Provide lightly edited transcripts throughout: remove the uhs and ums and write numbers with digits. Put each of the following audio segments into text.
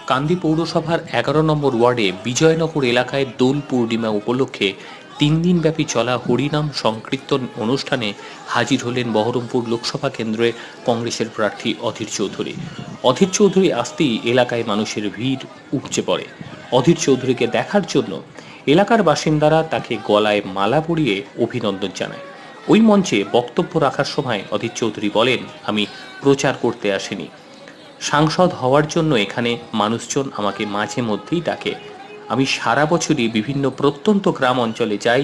কান্দি পৌরসভার ১১ নম্বর ওয়ার্ডে বিজয়নগর এলাকায় দোল পূর্ণিমা উপলক্ষে ৩ দিনব্যাপী চলা হরিনাম সংকীর্তন অনুষ্ঠানে হাজির হলেন বহরমপুর লোকসভা কেন্দ্রে কংগ্রেসের প্রার্থী অধীর চৌধুরী। অধীর চৌধুরী আসতেই এলাকায় মানুষের ভিড় উপচে পড়ে। অধীর চৌধুরীকে দেখার জন্য এলাকার বাসিন্দারা তাকে গলায় মালা পরিয়ে অভিনন্দন জানায়। ওই মঞ্চে বক্তব্য রাখার সময় অধীর চৌধুরী বলেন, আমি প্রচার করতে আসিনি, সাংসদ হওয়ার জন্য এখানে মানুষজন আমাকে মাঝে মধ্যেই ডাকে। আমি সারা বছরই বিভিন্ন প্রত্যন্ত গ্রাম অঞ্চলে যাই,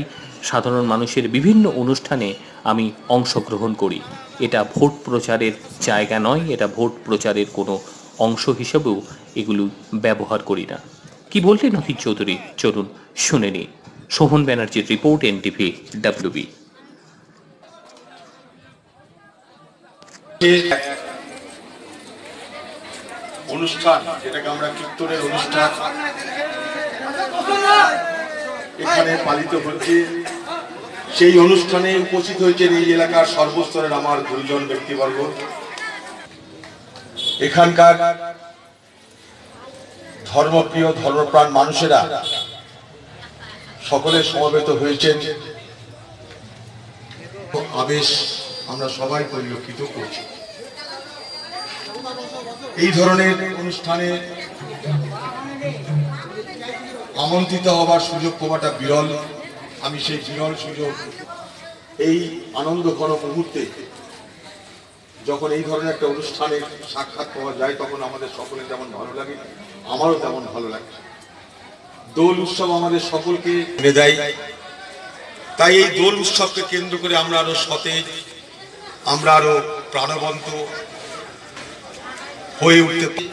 সাধারণ মানুষের বিভিন্ন অনুষ্ঠানে আমি অংশগ্রহণ করি। এটা ভোট প্রচারের জায়গা নয়, এটা ভোট প্রচারের কোনো অংশ হিসেবেও এগুলো ব্যবহার করি না। কি বললেন অধীর চৌধুরী, চলুন শুনে নিন। শোভন ব্যানার্জির রিপোর্ট, এনটিভি WB। অনুষ্ঠান, যেটাকে আমরা কীর্তনের অনুষ্ঠান এখানে পালিত হচ্ছে, সেই অনুষ্ঠানে উপস্থিত হয়েছেন এই এলাকার সর্বস্তরের আমার গুরুজন ব্যক্তিবর্গ। এখানকার ধর্মপ্রিয় ধর্মপ্রাণ মানুষেরা সকলে সমবেত হয়েছেন। আবেশ আমরা সবাই পরিলক্ষিত করছি। এই ধরনের অনুষ্ঠানে আমন্ত্রিত হবার সুযোগ পাওয়াটা বিরল। আমি সেই বিরল সুযোগ, এই আনন্দঘন মুহূর্তে যখন এই ধরনের একটা অনুষ্ঠানে সাক্ষাৎ পাওয়া যায়, তখন আমাদের সকলের যেমন ভালো লাগে, আমারও তেমন ভালো লাগে। দোল উৎসব আমাদের সকলকে এনে দেয়, তাই এই দোল উৎসবকে কেন্দ্র করে আমরা আরো সতেজ, আমরা আরো প্রাণবন্ত হয়ে উঠতে পারি,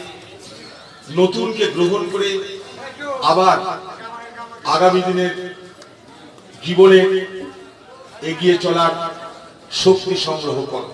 নতুনকে গ্রহণ করে আবার আগামী দিনের জীবনে এগিয়ে চলার শক্তি সংগ্রহ করা।